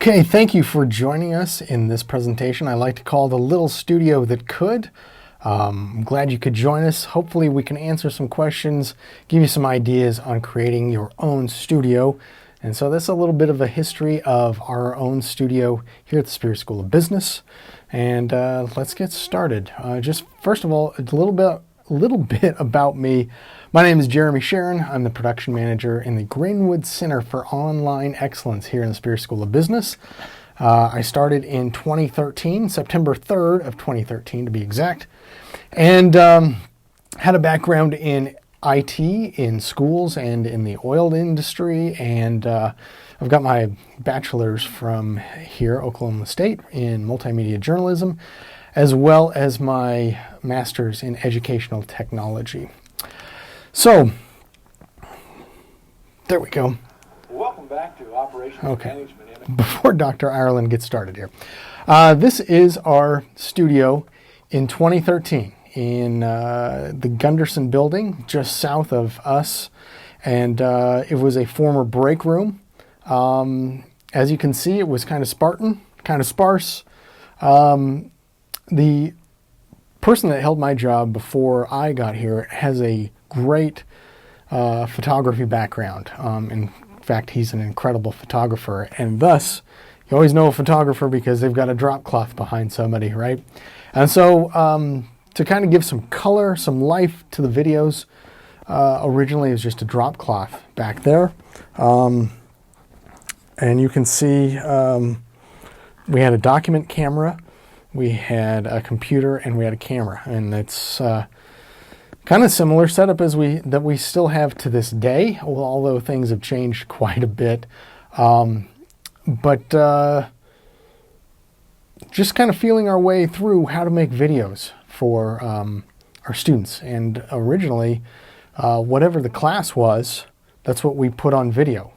Okay, thank you for joining us in this presentation I like to call The Little Studio That Could. I'm glad you could join us. Hopefully we can answer some questions, give you some ideas on creating your own studio. And so this is a little bit of a history of our own studio here at the Spear School of Business. And let's get started. Just first of all, a little bit about me. My name is Jeremy Sharon. I'm the production manager in the Greenwood Center for Online Excellence here in the Spear School of Business. I started in 2013, September 3rd of 2013 to be exact, and had a background in IT, in schools, and in the oil industry, and I've got my bachelor's from here, Oklahoma State, in multimedia journalism, as well as my master's in educational technology. So, there we go. Welcome back to Operations Management. Before Dr. Ireland gets started here. This is our studio in 2013 in the Gunderson building just south of us. And it was a former break room. As you can see, it was kind of Spartan, kind of sparse. The person that held my job before I got here has a great photography background. In fact, he's an incredible photographer, and thus you always know a photographer because they've got a drop cloth behind somebody, right? And so to kind of give some color, some life to the videos, originally it was just a drop cloth back there. And you can see we had a document camera, we had a computer, and we had a camera, and it's kind of similar setup as we still have to this day, although things have changed quite a bit. But just kind of feeling our way through how to make videos for our students. And originally, whatever the class was, that's what we put on video.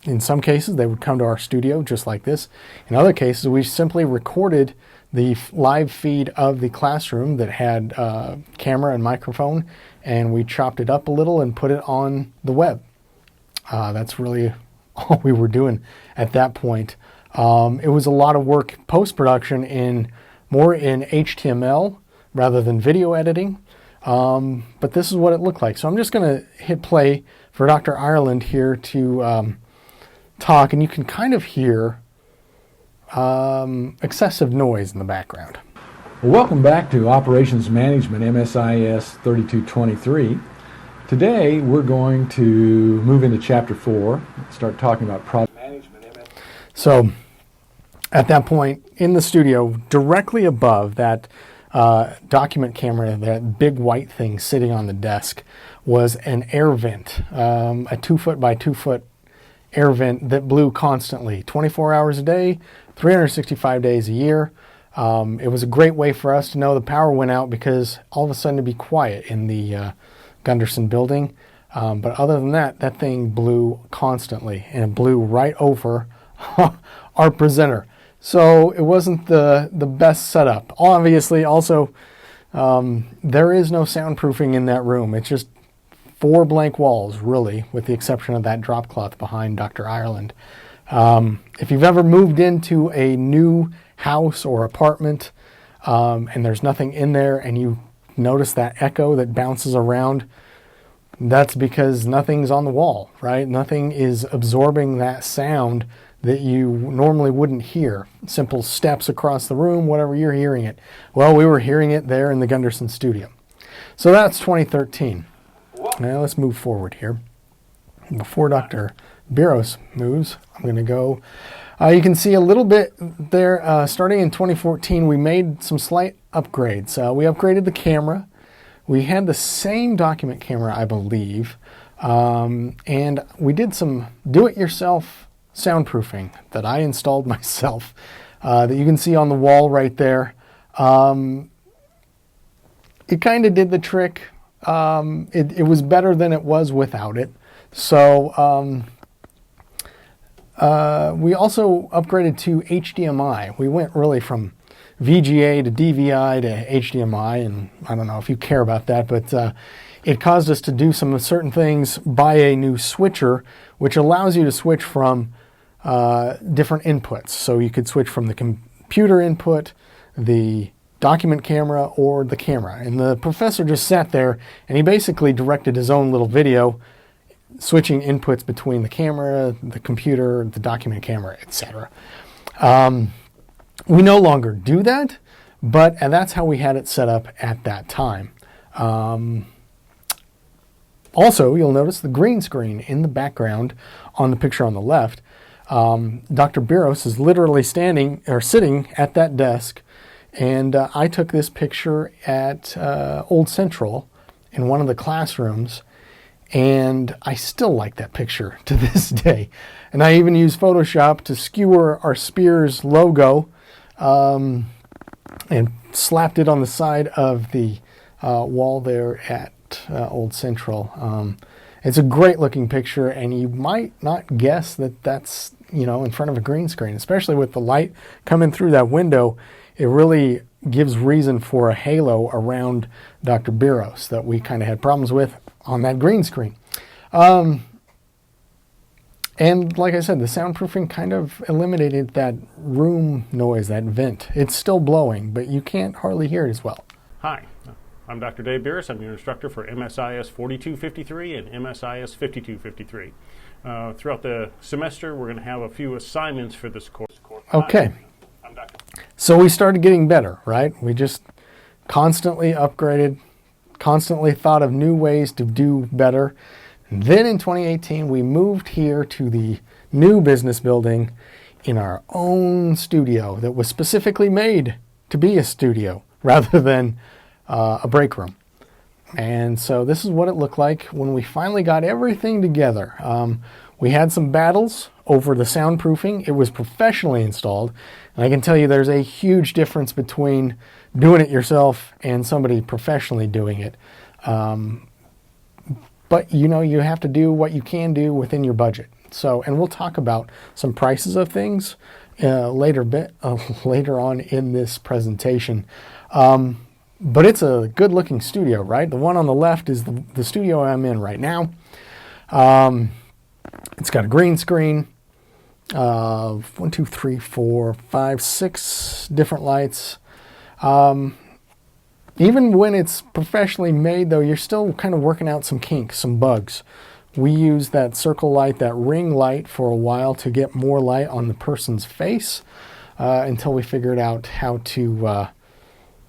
In some cases, they would come to our studio just like this. In other cases, we simply recorded the live feed of the classroom that had camera and microphone, and we chopped it up a little and put it on the web. That's really all we were doing at that point. It was a lot of work post-production more in HTML rather than video editing, but this is what it looked like. So I'm just going to hit play for Dr. Ireland here to talk, and you can kind of hear excessive noise in the background. Well, welcome back to Operations Management, MSIS 3223. Today we're going to move into Chapter 4, start talking about project management. So at that point in the studio, directly above that document camera, that big white thing sitting on the desk, was an air vent, a 2 foot by 2 foot air vent that blew constantly, 24 hours a day, 365 days a year. It was a great way for us to know the power went out because all of a sudden it'd be quiet in the Gunderson building. But other than that, that thing blew constantly, and it blew right over our presenter. So it wasn't the best setup. Obviously, also, there is no soundproofing in that room. It's just 4 blank walls, really, with the exception of that drop cloth behind Dr. Ireland. If you've ever moved into a new house or apartment and there's nothing in there and you notice that echo that bounces around, that's because nothing's on the wall, right? Nothing is absorbing that sound that you normally wouldn't hear. Simple steps across the room, whatever, you're hearing it. Well, we were hearing it there in the Gunderson studio. So that's 2013. Now let's move forward here. Before Dr. Biros moves, I'm going to go. You can see a little bit there. Starting in 2014, we made some slight upgrades. We upgraded the camera. We had the same document camera, I believe, and we did some do-it-yourself soundproofing that I installed myself that you can see on the wall right there. It kind of did the trick. It was better than it was without it. So we also upgraded to HDMI. We went really from VGA to DVI to HDMI, and I don't know if you care about that, but it caused us to do some certain things by a new switcher, which allows you to switch from different inputs. So you could switch from the computer input, the document camera, or the camera. And the professor just sat there and he basically directed his own little video switching inputs between the camera, the computer, the document camera, etc. We no longer do that, and that's how we had it set up at that time. Also, you'll notice the green screen in the background on the picture on the left. Dr. Biros is literally sitting at that desk, and I took this picture at Old Central in one of the classrooms, and I still like that picture to this day. And I even used Photoshop to skewer our Spears logo and slapped it on the side of the wall there at Old Central. It's a great looking picture, and you might not guess that that's, in front of a green screen, especially with the light coming through that window. It really gives reason for a halo around Dr. Biros that we kind of had problems with on that green screen. And like I said, the soundproofing kind of eliminated that room noise, that vent. It's still blowing, but you can't hardly hear it as well. Hi, I'm Dr. Dave Biros. I'm your instructor for MSIS 4253 and MSIS 5253. Throughout the semester, we're going to have a few assignments for this course. Okay. I'm Dr. So we started getting better, right? We just constantly upgraded, constantly thought of new ways to do better. And then in 2018, we moved here to the new business building in our own studio that was specifically made to be a studio rather than a break room. And so this is what it looked like when we finally got everything together. We had some battles over the soundproofing. It was professionally installed. And I can tell you there's a huge difference between doing it yourself and somebody professionally doing it. But you have to do what you can do within your budget. So, and we'll talk about some prices of things later on in this presentation. But it's a good looking studio, right? The one on the left is the studio I'm in right now. It's got a green screen, 1, 2, 3, 4, 5, 6 different lights. Even when it's professionally made, though, you're still kind of working out some kinks, some bugs. We used that circle light, that ring light for a while to get more light on the person's face until we figured out how to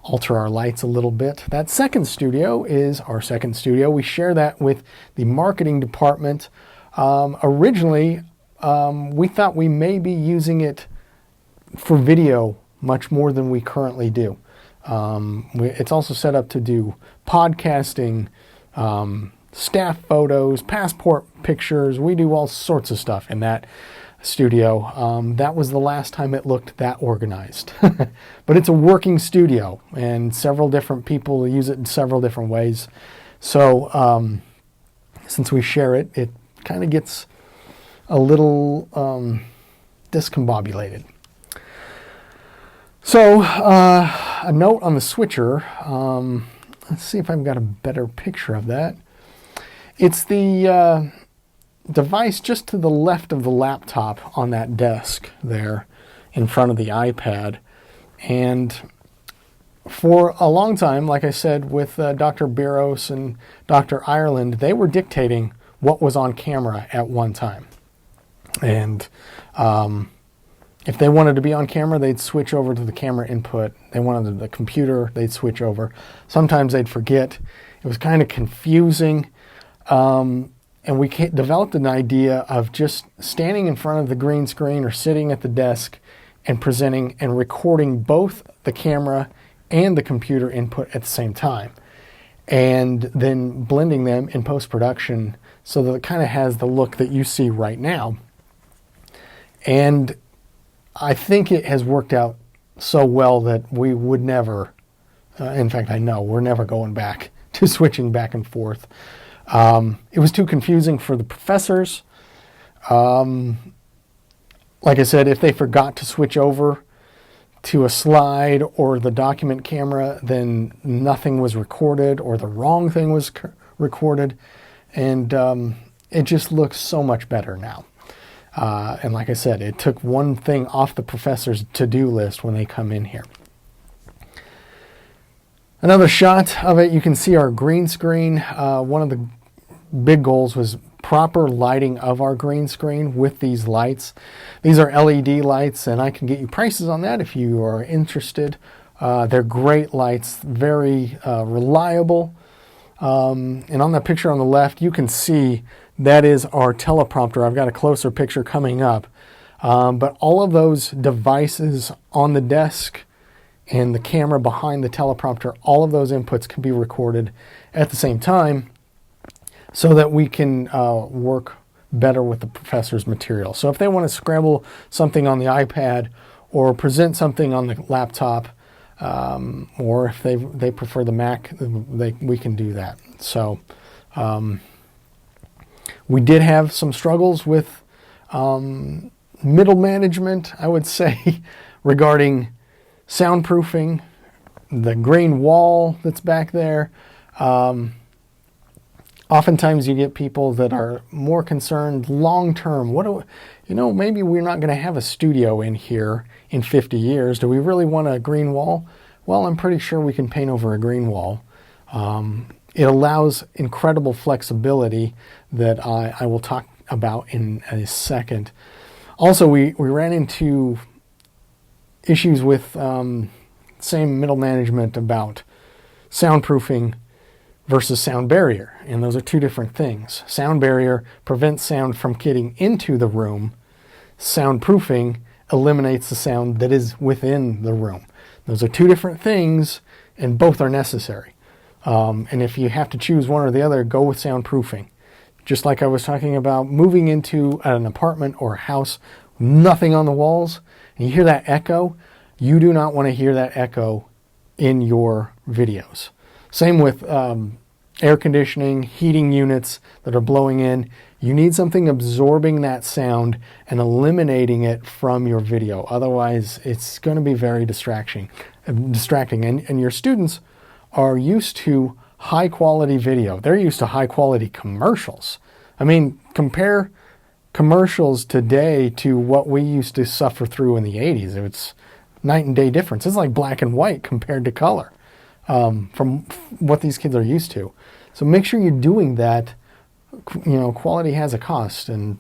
alter our lights a little bit. That second studio is our second studio. We share that with the marketing department. Originally, we thought we may be using it for video much more than we currently do. It's also set up to do podcasting, staff photos, passport pictures. We do all sorts of stuff in that studio. That was the last time it looked that organized. But it's a working studio, and several different people use it in several different ways. So since we share it, it kind of gets a little discombobulated. So a note on the switcher. Let's see if I've got a better picture of that. It's the device just to the left of the laptop on that desk there in front of the iPad. And for a long time, like I said, with Dr. Biros and Dr. Ireland, they were dictating what was on camera at one time. And if they wanted to be on camera, they'd switch over to the camera input. They wanted the computer, they'd switch over. Sometimes they'd forget. It was kind of confusing. And we developed an idea of just standing in front of the green screen or sitting at the desk and presenting and recording both the camera and the computer input at the same time. And then blending them in post-production so that it kind of has the look that you see right now. And I think it has worked out so well that we would never, in fact, I know we're never going back to switching back and forth. It was too confusing for the professors. Like I said, if they forgot to switch over to a slide or the document camera, then nothing was recorded or the wrong thing was recorded. And it just looks so much better now. And like I said, it took one thing off the professor's to-do list when they come in here. Another shot of it, you can see our green screen. One of the big goals was proper lighting of our green screen with these lights. These are LED lights, and I can get you prices on that if you are interested. They're great lights, very reliable. And on that picture on the left, you can see that is our teleprompter. I've got a closer picture coming up. But all of those devices on the desk and the camera behind the teleprompter, all of those inputs can be recorded at the same time so that we can work better with the professor's material. So if they want to scramble something on the iPad or present something on the laptop, or if they prefer the Mac, we can do that. So we did have some struggles with middle management, I would say, regarding soundproofing, the green wall that's back there. Oftentimes you get people that are more concerned long-term. Maybe we're not going to have a studio in here in 50 years. Do we really want a green wall? Well, I'm pretty sure we can paint over a green wall. It allows incredible flexibility that I will talk about in a second. Also, we ran into issues with same middle management about soundproofing versus sound barrier, and those are two different things. Sound barrier prevents sound from getting into the room. Soundproofing eliminates the sound that is within the room. Those are two different things, and both are necessary. And if you have to choose one or the other, go with soundproofing. Just like I was talking about moving into an apartment or a house, nothing on the walls, and you hear that echo, you do not want to hear that echo in your videos. Same with air conditioning, heating units that are blowing in. You need something absorbing that sound and eliminating it from your video. Otherwise, it's going to be very distracting. And your students are used to high quality video. They're used to high quality commercials. I mean, compare commercials today to what we used to suffer through in the 80s. It's night and day difference. It's like black and white compared to color from what these kids are used to. So make sure you're doing that. Quality has a cost, and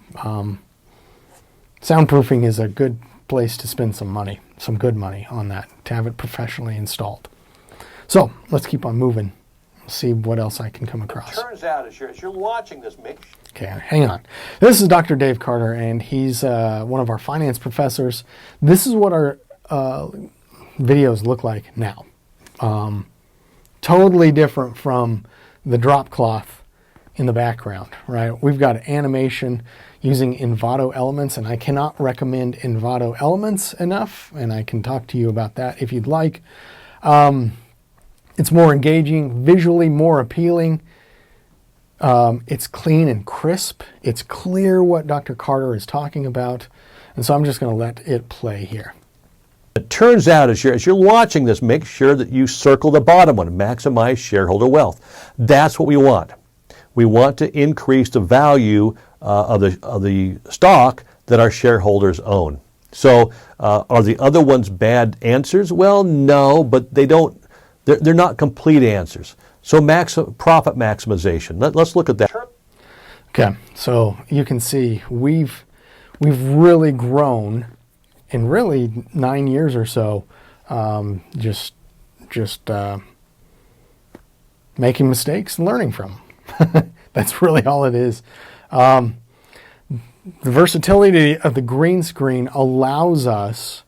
soundproofing is a good place to spend some money, some good money on that, to have it professionally installed. So let's keep on moving. See what else I can come across. It turns out, as you're watching this mix. Okay, hang on. This is Dr. Dave Carter, and he's one of our finance professors. This is what our videos look like now. Totally different from the drop cloth in the background, right? We've got animation using Envato Elements, and I cannot recommend Envato Elements enough, and I can talk to you about that if you'd like. It's more engaging, visually more appealing. It's clean and crisp. It's clear what Dr. Carter is talking about, and so I'm just going to let it play here. It turns out, as you're watching this, make sure that you circle the bottom one, maximize shareholder wealth. That's what we want. We want to increase the value of the stock that our shareholders own. So, are the other ones bad answers? Well, no, but they're not complete answers. So, profit maximization. Let's look at that. Okay, so you can see we've really grown in really 9 years or so, just making mistakes and learning from them. That's really all it is. The versatility of the green screen allows us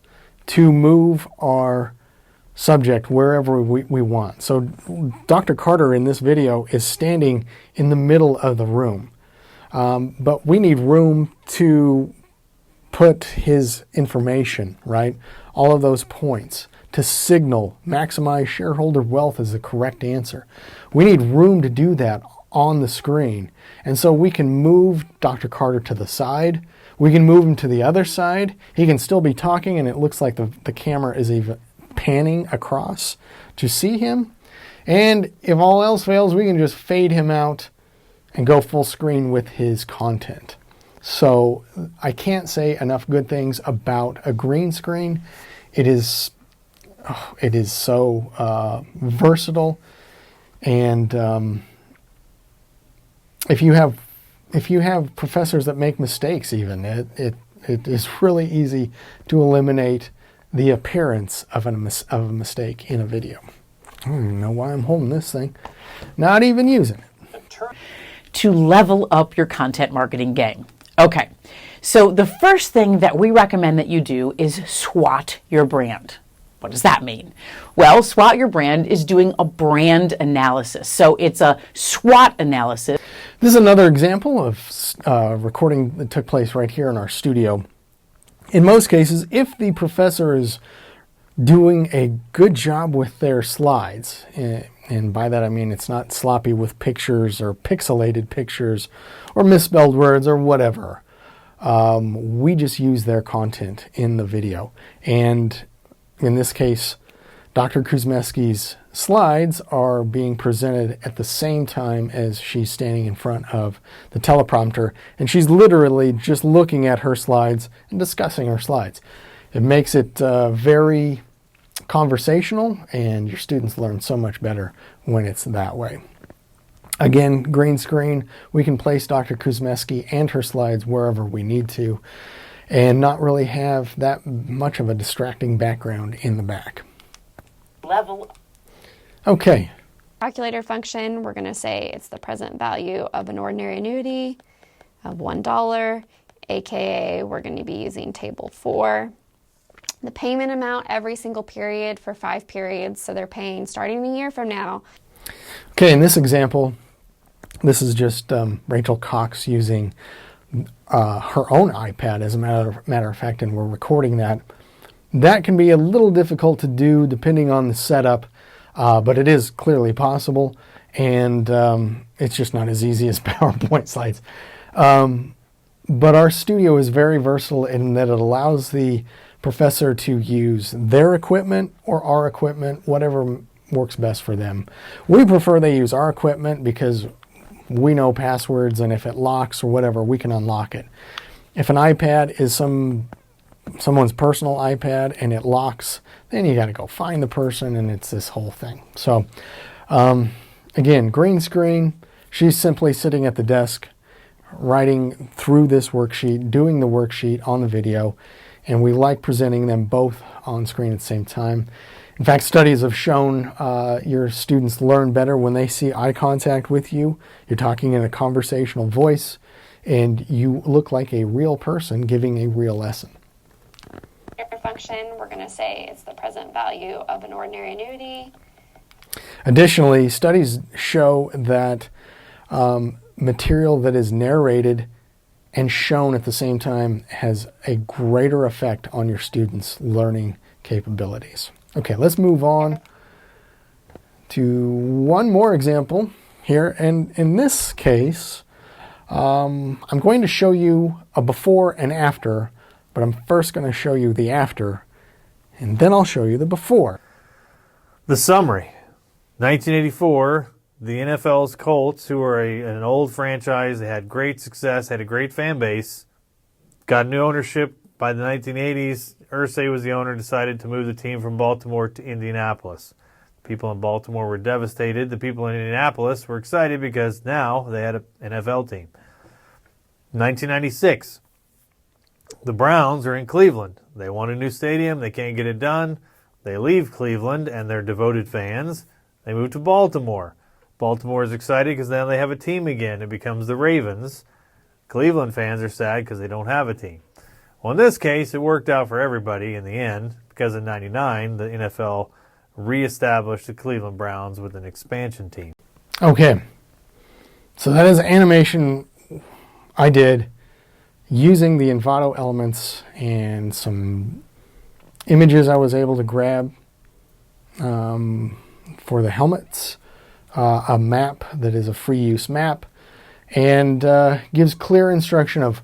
to move our subject wherever we want. So Dr. Carter in this video is standing in the middle of the room, but we need room to put his information, right? All of those points to signal maximize shareholder wealth is the correct answer. We need room to do that on the screen. And so we can move Dr. Carter to the side. We can move him to the other side. He can still be talking, and it looks like the camera is even panning across to see him. And if all else fails, we can just fade him out and go full screen with his content. So I can't say enough good things about a green screen. It is so versatile, and if you have professors that make mistakes, even it is really easy to eliminate the appearance of a mistake in a video. I don't even know why I'm holding this thing. Not even using it. To level up your content marketing game. Okay, so the first thing that we recommend that you do is SWOT your brand. What does that mean? Well, SWOT your brand is doing a brand analysis. So it's a SWOT analysis. This is another example of recording that took place right here in our studio. In most cases, if the professor is doing a good job with their slides, and by that I mean it's not sloppy with pictures or pixelated pictures or misspelled words or whatever, we just use their content in the video. And in this case, Dr. Kuzmeski's slides are being presented at the same time as she's standing in front of the teleprompter, and she's literally just looking at her slides and discussing her slides. It makes it very conversational, and your students learn so much better when it's that way. Again, green screen, we can place Dr. Kuzmeski and her slides wherever we need to and not really have that much of a distracting background in the back. Level. Okay. Calculator function, we're going to say it's the present value of an ordinary annuity of $1, aka we're going to be using table 4. The payment amount every single period for 5 periods, so they're paying starting a year from now. Okay, in this example, this is just Rachel Cox using her own iPad, as a matter of fact, and we're recording that. That can be a little difficult to do depending on the setup, but it is clearly possible, and it's just not as easy as PowerPoint slides. But our studio is very versatile in that it allows the professor to use their equipment or our equipment, whatever works best for them. We prefer they use our equipment because we know passwords, and if it locks or whatever, we can unlock it. If an iPad is someone's personal iPad and it locks, then you got to go find the person, and it's this whole thing. So again, green screen, she's simply sitting at the desk writing through this worksheet, doing the worksheet on the video, and we like presenting them both on screen at the same time. In fact, studies have shown your students learn better when they see eye contact with you. You're talking in a conversational voice, and you look like a real person giving a real lesson. Function, we're going to say it's the present value of an ordinary annuity. Additionally, studies show that material that is narrated and shown at the same time has a greater effect on your students' learning capabilities. Okay, let's move on to one more example here. And in this case, I'm going to show you a before and after, but I'm first going to show you the after, and then I'll show you the before. The summary. 1984, the NFL's Colts, who are an old franchise, they had great success, had a great fan base, got new ownership by the 1980s. Irsay was the owner, decided to move the team from Baltimore to Indianapolis. People in Baltimore were devastated. The people in Indianapolis were excited because now they had an NFL team. 1996, the Browns are in Cleveland. They want a new stadium. They can't get it done. They leave Cleveland and their devoted fans. They move to Baltimore. Baltimore is excited because now they have a team again. It becomes the Ravens. Cleveland fans are sad because they don't have a team. Well, in this case, it worked out for everybody in the end because in '99, the NFL reestablished the Cleveland Browns with an expansion team. Okay, so that is animation I did using the Envato elements and some images I was able to grab for the helmets, a map that is a free use map, and gives clear instruction of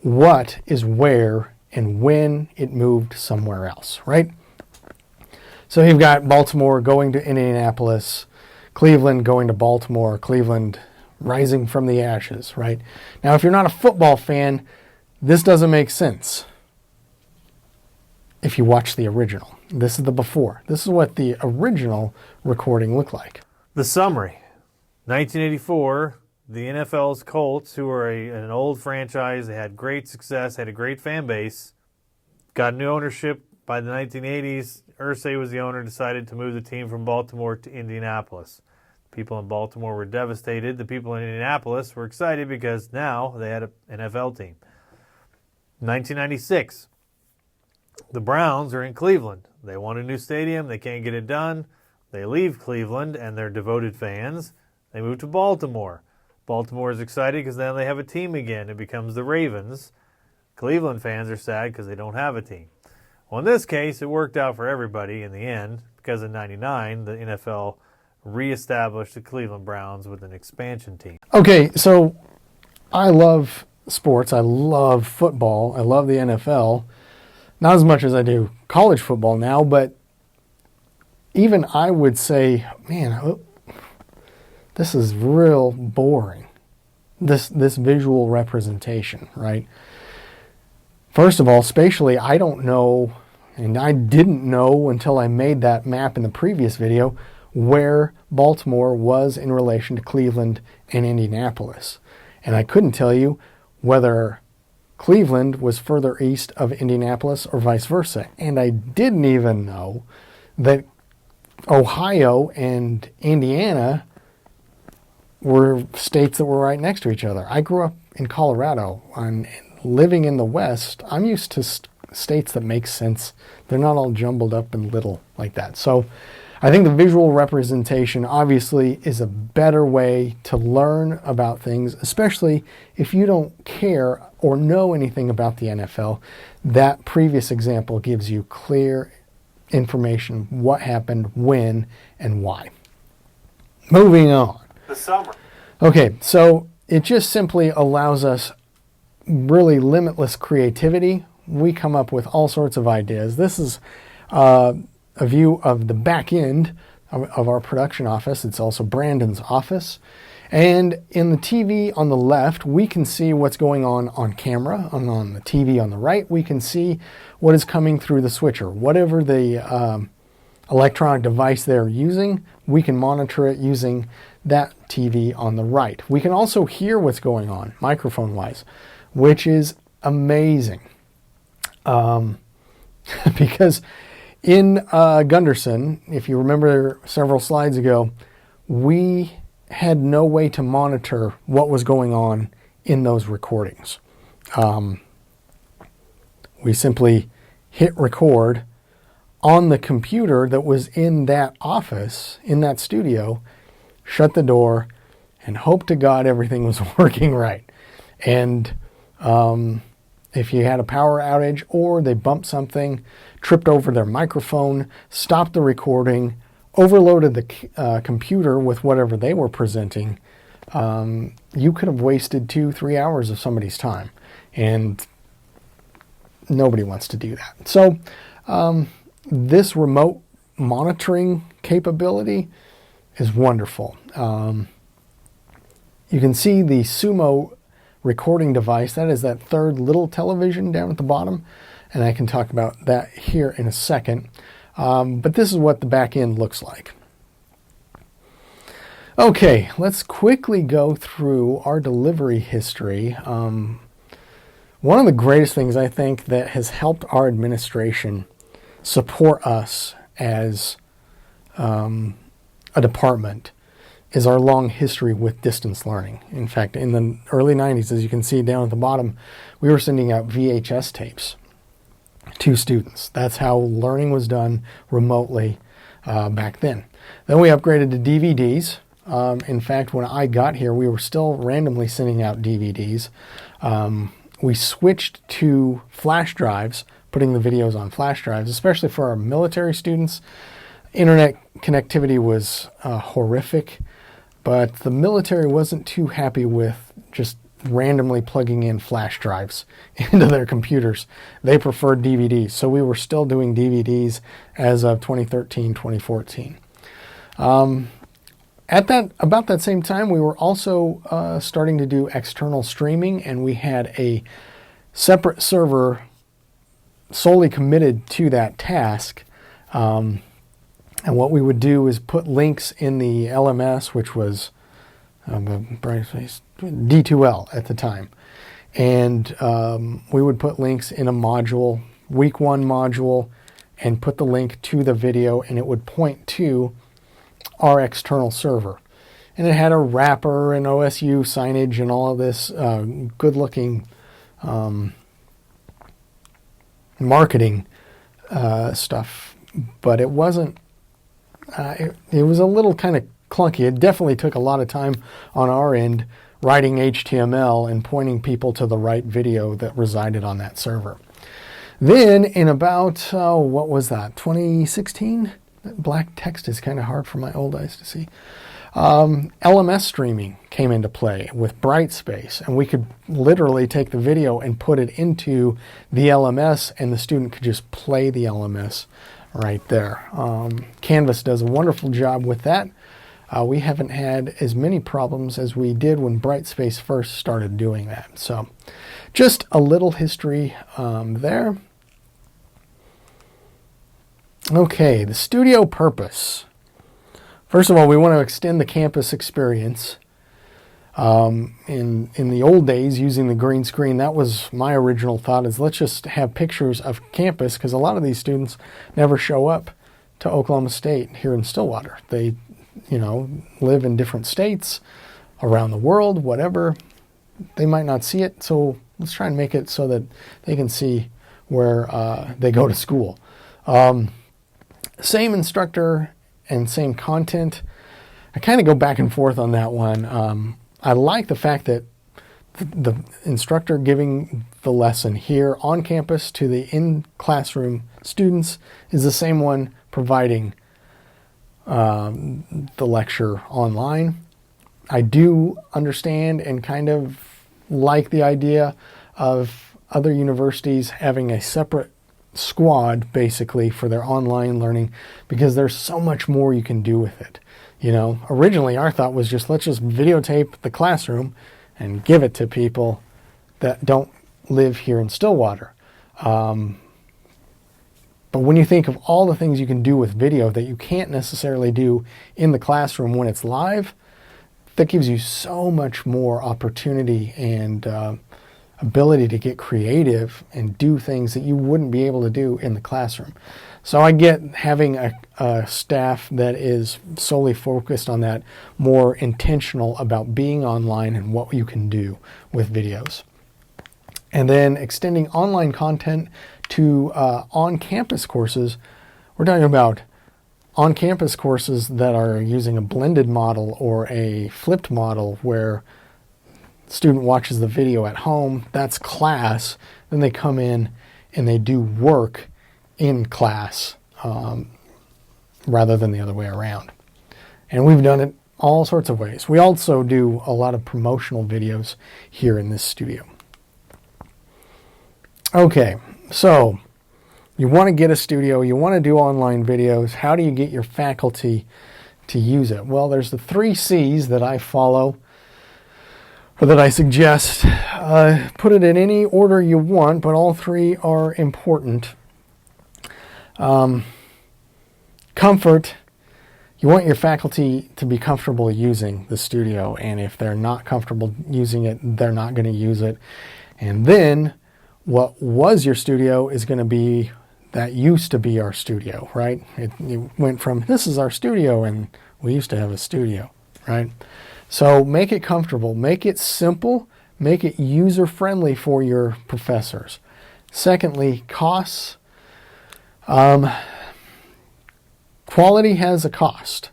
what is where and when it moved somewhere else, right? So you've got Baltimore going to Indianapolis, Cleveland going to Baltimore, Cleveland rising from the ashes, right? Now, if you're not a football fan, this doesn't make sense. If you watch the original, this is the before. This is what the original recording looked like. The summary. 1984, the NFL's Colts, who are an old franchise, they had great success, had a great fan base, got new ownership by the 1980s. Irsay was the owner, decided to move the team from Baltimore to Indianapolis. People in Baltimore were devastated. The people in Indianapolis were excited because now they had an NFL team. 1996, the Browns are in Cleveland. They want a new stadium. They can't get it done. They leave Cleveland and their devoted fans. They move to Baltimore. Baltimore is excited because now they have a team again. It becomes the Ravens. Cleveland fans are sad because they don't have a team. Well, in this case, it worked out for everybody in the end because in '99, the NFL reestablished the Cleveland Browns with an expansion team. Okay, so I love sports. I love football. I love the NFL. Not as much as I do college football now, but even I would say, man, this is real boring. This visual representation, right? First of all, spatially, I don't know, and I didn't know until I made that map in the previous video, where Baltimore was in relation to Cleveland and Indianapolis. And I couldn't tell you whether Cleveland was further east of Indianapolis or vice versa. And I didn't even know that Ohio and Indiana were states that were right next to each other. I grew up in Colorado. And living in the West, I'm used to states that make sense. They're not all jumbled up and little like that. So I think the visual representation obviously is a better way to learn about things, especially if you don't care or know anything about the NFL. That previous example gives you clear information, what happened, when, and why. Moving on. The summary. Okay, so it just simply allows us really limitless creativity. We come up with all sorts of ideas. This is a view of the back end of our production office. It's also Brandon's office. And in the TV on the left, we can see what's going on camera. On the TV on the right, we can see what is coming through the switcher. Whatever the electronic device they're using, we can monitor it using that TV on the right. We can also hear what's going on, microphone-wise, which is amazing. Because in Gunderson, if you remember several slides ago, we had no way to monitor what was going on in those recordings. We simply hit record on the computer that was in that office, in that studio, shut the door, and hope to God everything was working right. And if you had a power outage or they bumped something, tripped over their microphone, stopped the recording, overloaded the computer with whatever they were presenting, you could have wasted 2-3 hours of somebody's time. And nobody wants to do that. So this remote monitoring capability is wonderful. You can see the Sumo recording device. That is that third little television down at the bottom. And I can talk about that here in a second. But this is what the back end looks like. Okay, let's quickly go through our delivery history. One of the greatest things I think that has helped our administration support us as a department is our long history with distance learning. In fact, in the early 90s, as you can see down at the bottom, we were sending out VHS tapes to students. That's how learning was done remotely back then. Then we upgraded to DVDs. In fact, when I got here, we were still randomly sending out DVDs. We switched to flash drives, putting the videos on flash drives, especially for our military students. Internet connectivity was horrific, but the military wasn't too happy with just randomly plugging in flash drives into their computers. They preferred DVDs, so we were still doing DVDs as of 2013, 2014. About that same time, we were also starting to do external streaming, and we had a separate server solely committed to that task. And what we would do is put links in the LMS, which was D2L at the time. And we would put links in a module, week 1 module, and put the link to the video, and it would point to our external server. And it had a wrapper and OSU signage and all of this good-looking marketing stuff. But it wasn't, it was a little kind of clunky. It definitely took a lot of time on our end writing HTML and pointing people to the right video that resided on that server. Then in about, what was that, 2016? Black text is kind of hard for my old eyes to see. LMS streaming came into play with Brightspace, and we could literally take the video and put it into the LMS, and the student could just play the LMS right there. Canvas does a wonderful job with that. We haven't had as many problems as we did when Brightspace first started doing that. So just a little history there. Okay, the studio purpose. First of all, we want to extend the campus experience. In the old days, using the green screen, that was my original thought, is let's just have pictures of campus, because a lot of these students never show up to Oklahoma State here in Stillwater. They, live in different states around the world, whatever. They might not see it, so let's try and make it so that they can see where they go to school. Same instructor and same content. I kind of go back and forth on that one. I like the fact that the instructor giving the lesson here on campus to the in-classroom students is the same one providing the lecture online. I do understand and kind of like the idea of other universities having a separate squad basically for their online learning, because there's so much more you can do with it. Originally our thought was let's just videotape the classroom and give it to people that don't live here in Stillwater. But when you think of all the things you can do with video that you can't necessarily do in the classroom when it's live, that gives you so much more opportunity and ability to get creative and do things that you wouldn't be able to do in the classroom. So I get having a staff that is solely focused on that, more intentional about being online and what you can do with videos. And then extending online content to on-campus courses. We're talking about on-campus courses that are using a blended model or a flipped model where the student watches the video at home, that's class, then they come in and they do work in class rather than the other way around. And we've done it all sorts of ways. We also do a lot of promotional videos here in this studio. Okay, so you want to get a studio, you want to do online videos. How do you get your faculty to use it? Well, there's the 3 C's that I follow, or that I suggest. Put it in any order you want, but all 3 are important. Comfort. You want your faculty to be comfortable using the studio, and if they're not comfortable using it, they're not going to use it. And then what was your studio is going to be, that used to be our studio, right? It went from, this is our studio, and we used to have a studio, right? So make it comfortable, make it simple, make it user-friendly for your professors. Secondly, costs. Quality has a cost.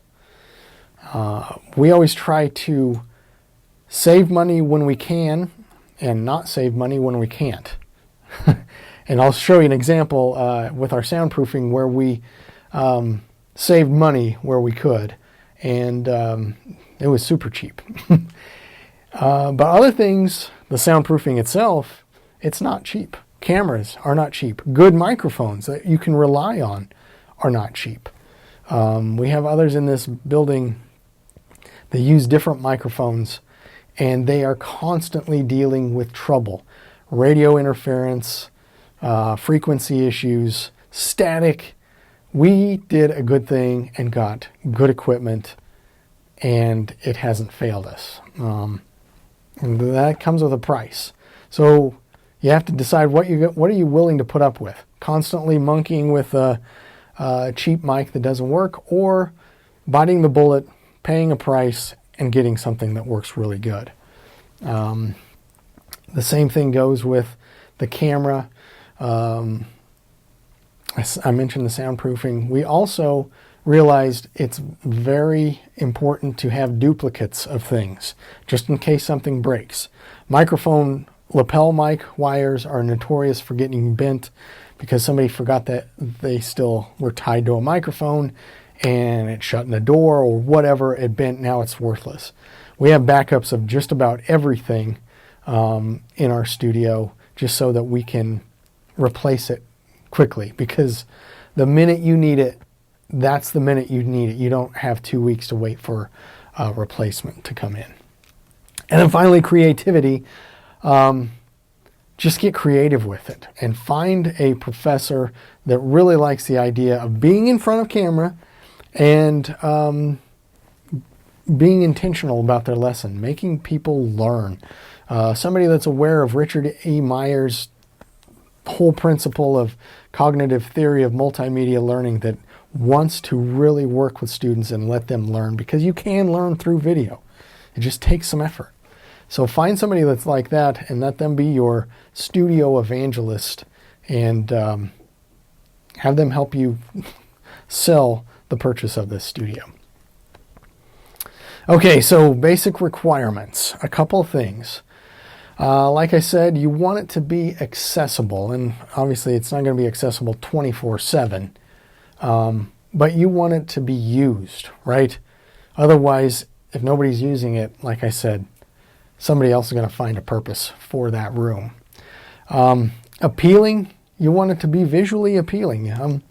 We always try to save money when we can and not save money when we can't. And I'll show you an example with our soundproofing where we saved money where we could, and it was super cheap. But other things, the soundproofing itself, it's not cheap. Cameras are not cheap. Good microphones that you can rely on are not cheap. We have others in this building They use different microphones, and they are constantly dealing with trouble. Radio interference, frequency issues, static. We did a good thing and got good equipment, and it hasn't failed us. And that comes with a price. So you have to decide what are you willing to put up with. Constantly monkeying with a cheap mic that doesn't work, or biting the bullet, paying a price, and getting something that works really good. The same thing goes with the camera. I mentioned the soundproofing. We also realized it's very important to have duplicates of things, just in case something breaks. Microphone lapel mic wires are notorious for getting bent because somebody forgot that they still were tied to a microphone and it shut in the door or whatever, it bent, now it's worthless. We have backups of just about everything in our studio just so that we can replace it quickly, because the minute you need it, that's the minute you need it. You don't have 2 weeks to wait for a replacement to come in. And then finally, creativity. Just get creative with it and find a professor that really likes the idea of being in front of camera and being intentional about their lesson, making people learn. Somebody that's aware of Richard E. Myers' whole principle of cognitive theory of multimedia learning, that wants to really work with students and let them learn, because you can learn through video. It just takes some effort. So find somebody that's like that and let them be your studio evangelist, and have them help you sell the purchase of this studio. Okay, so basic requirements. A couple of things. Like I said, you want it to be accessible, and obviously it's not going to be accessible 24/7, but you want it to be used, right? Otherwise, if nobody's using it, like I said, somebody else is going to find a purpose for that room. Appealing, you want it to be visually appealing.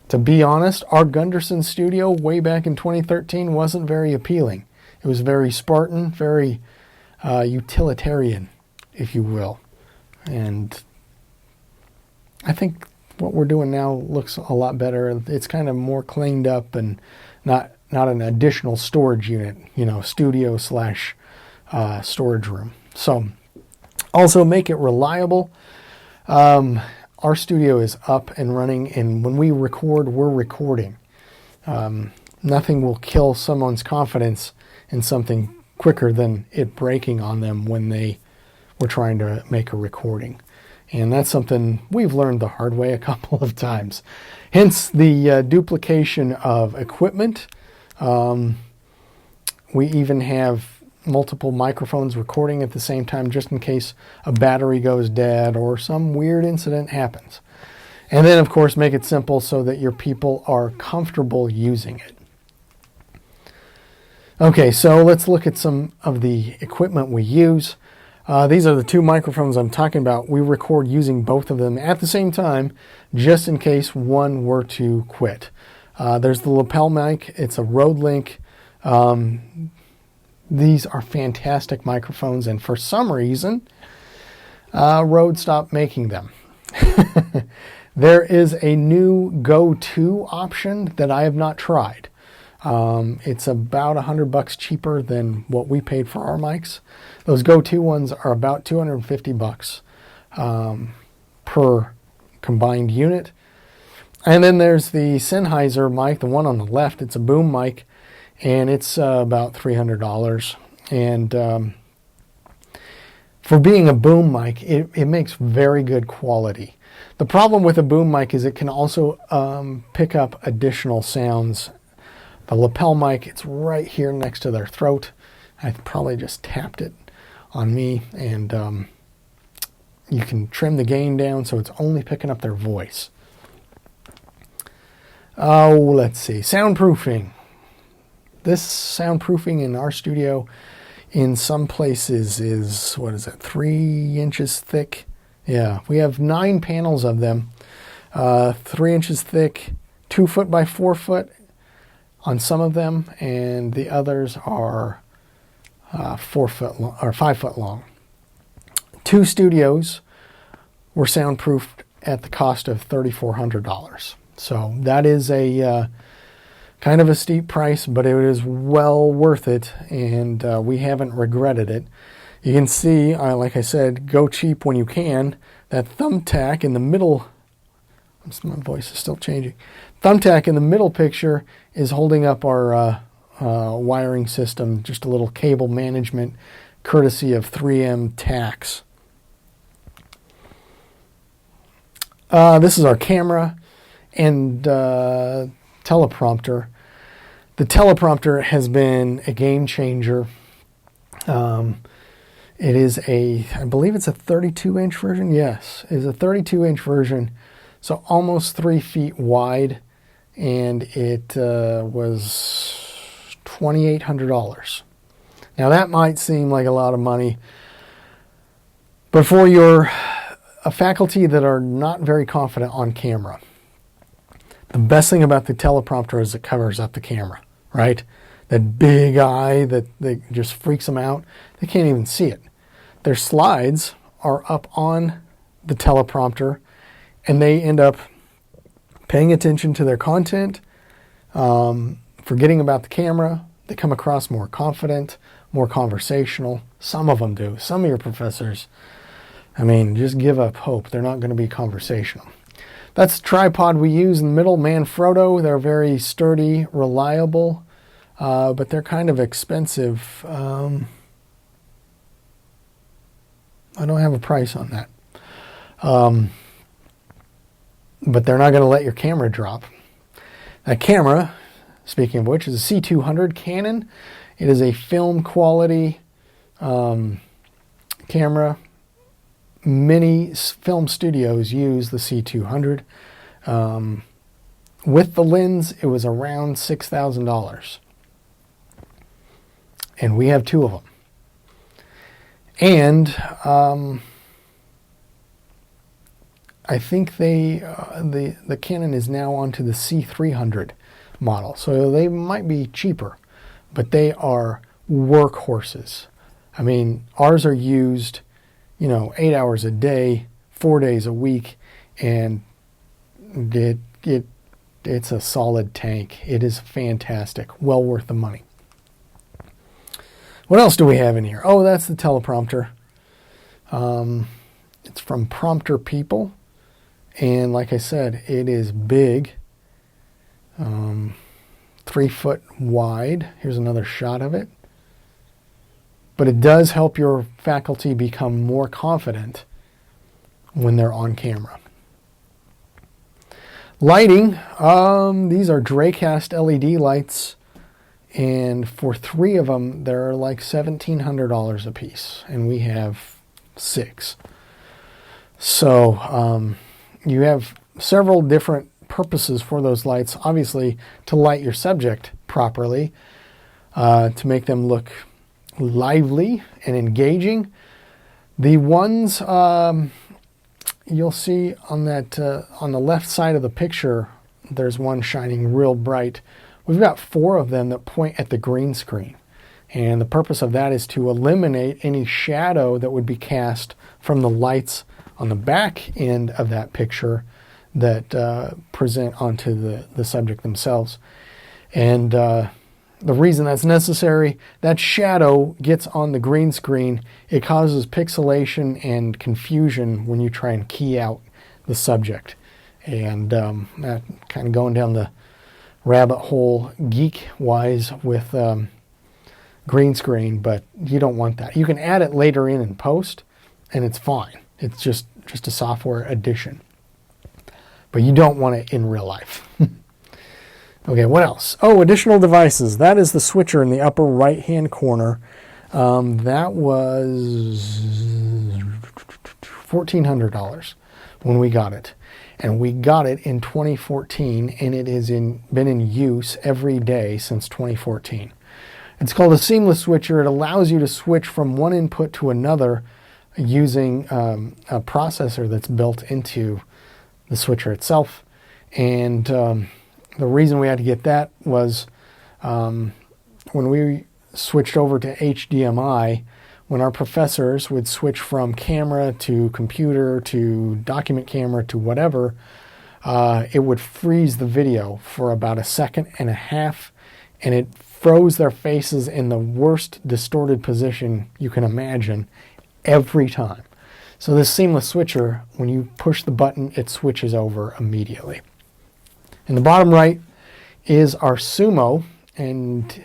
To be honest, our Gunderson studio way back in 2013 wasn't very appealing. It was very Spartan, very utilitarian, if you will. And I think what we're doing now looks a lot better. It's kind of more cleaned up and not an additional storage unit, studio / storage room. So also make it reliable. Our studio is up and running, and when we record, we're recording. Nothing will kill someone's confidence in something quicker than it breaking on them when they were trying to make a recording. And that's something we've learned the hard way a couple of times. Hence the duplication of equipment. We even have multiple microphones recording at the same time, just in case a battery goes dead or some weird incident happens. And then, of course, make it simple so that your people are comfortable using it. Okay, so let's look at some of the equipment we use. These are the two microphones I'm talking about. We record using both of them at the same time, just in case one were to quit. There's the lapel mic. It's a Rode Link. These are fantastic microphones, and for some reason, Rode stopped making them. There is a new Go 2 option that I have not tried. It's about $100 cheaper than what we paid for our mics. Those Go 2 ones are about $250 per combined unit. And then there's the Sennheiser mic, the one on the left. It's a boom mic, and it's about $300. And for being a boom mic, it makes very good quality. The problem with a boom mic is it can also pick up additional sounds. The lapel mic, it's right here next to their throat. I probably just tapped it on me, and you can trim the gain down so it's only picking up their voice. Oh, let's see. Soundproofing. This soundproofing in our studio in some places is, 3 inches thick? Yeah, we have 9 panels of them. 3 inches thick, 2 foot by 4 foot on some of them, and the others are 4 foot or 5 foot long. 2 studios were soundproofed at the cost of $3,400. So that is a kind of a steep price, but it is well worth it, and we haven't regretted it. You can see, like I said, go cheap when you can. That thumbtack in the middle, my voice is still changing. Thumbtack in the middle picture is holding up our wiring system, just a little cable management courtesy of 3M Tacks. This is our camera and teleprompter. The teleprompter has been a game changer. It is I believe it's a 32-inch version. Yes, it is a 32-inch version, so almost 3 feet wide, and it was $2,800. Now that might seem like a lot of money, but for a faculty that are not very confident on camera, the best thing about the teleprompter is it covers up the camera, right? That big eye that just freaks them out. They can't even see it. Their slides are up on the teleprompter, and they end up paying attention to their content, forgetting about the camera. They come across more confident, more conversational. Some of them do. Some of your professors, I mean, just give up hope. They're not going to be conversational. That's the tripod we use in the middle, Manfrotto. They're very sturdy, reliable, but they're kind of expensive. I don't have a price on that. But they're not going to let your camera drop. That camera, speaking of which, is a C200 Canon. It is a film quality camera. Many film studios use the C200. With the lens, it was around $6,000. And we have 2 of them. And I think the Canon is now onto the C300 model. So they might be cheaper, but they are workhorses. I mean, ours are used 8 hours a day, 4 days a week, and it's a solid tank. It is fantastic. Well worth the money. What else do we have in here? Oh, that's the teleprompter. It's from Prompter People. And like I said, it is big. 3 foot wide. Here's another shot of it. But it does help your faculty become more confident when they're on camera. Lighting, these are Dracast LED lights, and for 3 of them, they're like $1,700 a piece, and we have 6. So you have several different purposes for those lights. Obviously, to light your subject properly, to make them look lively and engaging. The ones you'll see on that on the left side of the picture, there's one shining real bright. We've got 4 of them that point at the green screen, and the purpose of that is to eliminate any shadow that would be cast from the lights on the back end of that picture that present onto the subject themselves. And the reason that's necessary, that shadow gets on the green screen. It causes pixelation and confusion when you try and key out the subject. And that kind of going down the rabbit hole geek-wise with green screen, but you don't want that. You can add it later in post, and it's fine. It's just a software addition. But you don't want it in real life. Okay, what else? Oh, additional devices. That is the switcher in the upper right-hand corner. That was $1,400 when we got it. And we got it in 2014, and it has been in use every day since 2014. It's called a seamless switcher. It allows you to switch from one input to another using a processor that's built into the switcher itself. And the reason we had to get that was when we switched over to HDMI, when our professors would switch from camera to computer to document camera to whatever, it would freeze the video for about 1.5 seconds, and it froze their faces in the worst distorted position you can imagine every time. So this seamless switcher, when you push the button, it switches over immediately. In the bottom right is our Sumo, and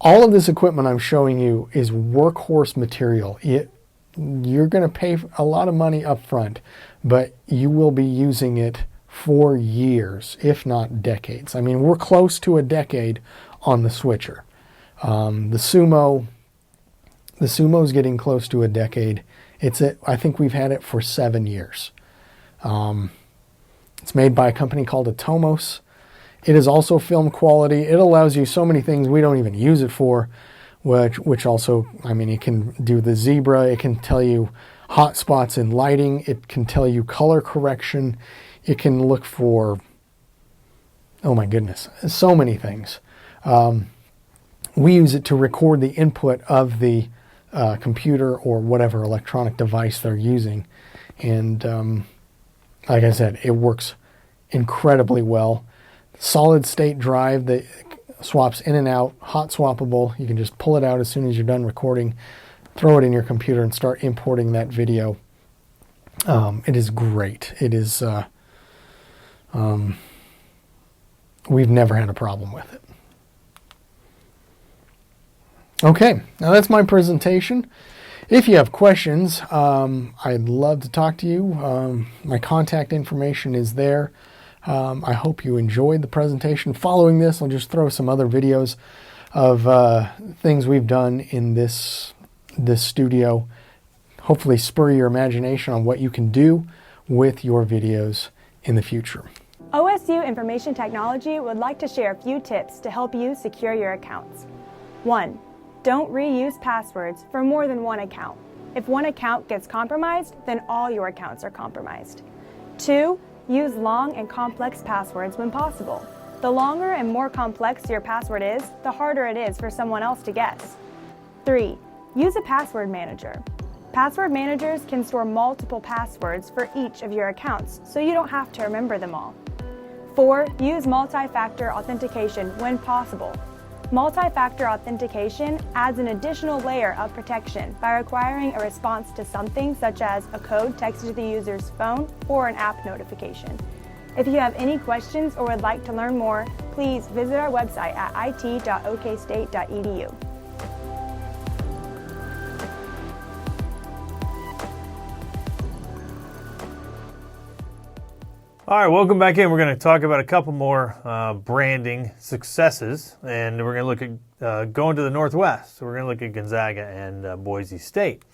all of this equipment I'm showing you is workhorse material. You're going to pay a lot of money up front, but you will be using it for years, if not decades. I mean, we're close to a decade on the switcher. The Sumo is getting close to a decade. I think we've had it for 7 years. It's made by a company called Atomos. It is also film quality. It allows you so many things we don't even use it for, which also, I mean, it can do the zebra. It can tell you hot spots in lighting. It can tell you color correction. It can look for, oh my goodness, so many things. We use it to record the input of the computer or whatever electronic device they're using. And like I said, it works incredibly well. Solid state drive that swaps in and out, hot swappable. You can just pull it out as soon as you're done recording, throw it in your computer and start importing that video. It is great. It is, we've never had a problem with it. Okay, now that's my presentation. If you have questions, I'd love to talk to you. My contact information is there. I hope you enjoyed the presentation. Following this, I'll just throw some other videos of things we've done in this studio. Hopefully spur your imagination on what you can do with your videos in the future. OSU Information Technology would like to share a few tips to help you secure your accounts. 1. Don't reuse passwords for more than one account. If one account gets compromised, then all your accounts are compromised. 2. Use long and complex passwords when possible. The longer and more complex your password is, the harder it is for someone else to guess. 3. Use a password manager. Password managers can store multiple passwords for each of your accounts, so you don't have to remember them all. 4. Use multi-factor authentication when possible. Multi-factor authentication adds an additional layer of protection by requiring a response to something such as a code texted to the user's phone or an app notification. If you have any questions or would like to learn more, please visit our website at it.okstate.edu. All right, welcome back in. We're going to talk about a couple more branding successes, and we're going to look at going to the Northwest. So we're going to look at Gonzaga and Boise State.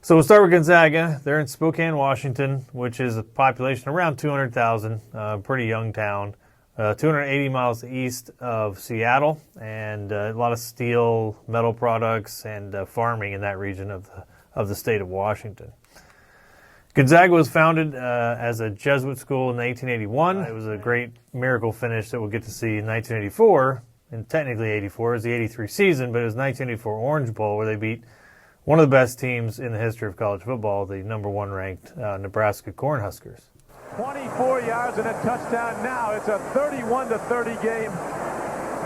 So we'll start with Gonzaga. They're in Spokane, Washington, which is a population around 200,000, pretty young town, 280 miles east of Seattle, and a lot of steel, metal products, and farming in that region of the state of Washington. Gonzaga was founded as a Jesuit school in 1881. It was a great miracle finish that we'll get to see in 1984, and technically 84. It was the 83 season, but it was 1984 Orange Bowl where they beat one of the best teams in the history of college football, the number 1 ranked Nebraska Cornhuskers. 24 yards and a touchdown now. It's a 31-30 game.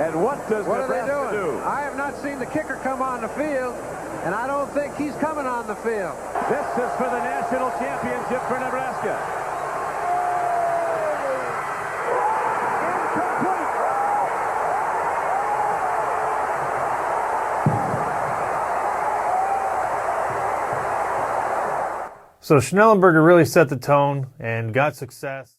And what does Nebraska do? I have not seen the kicker come on the field, and I don't think he's coming on the field. This is for the national championship for Nebraska. Incomplete. So Schnellenberger really set the tone and got success.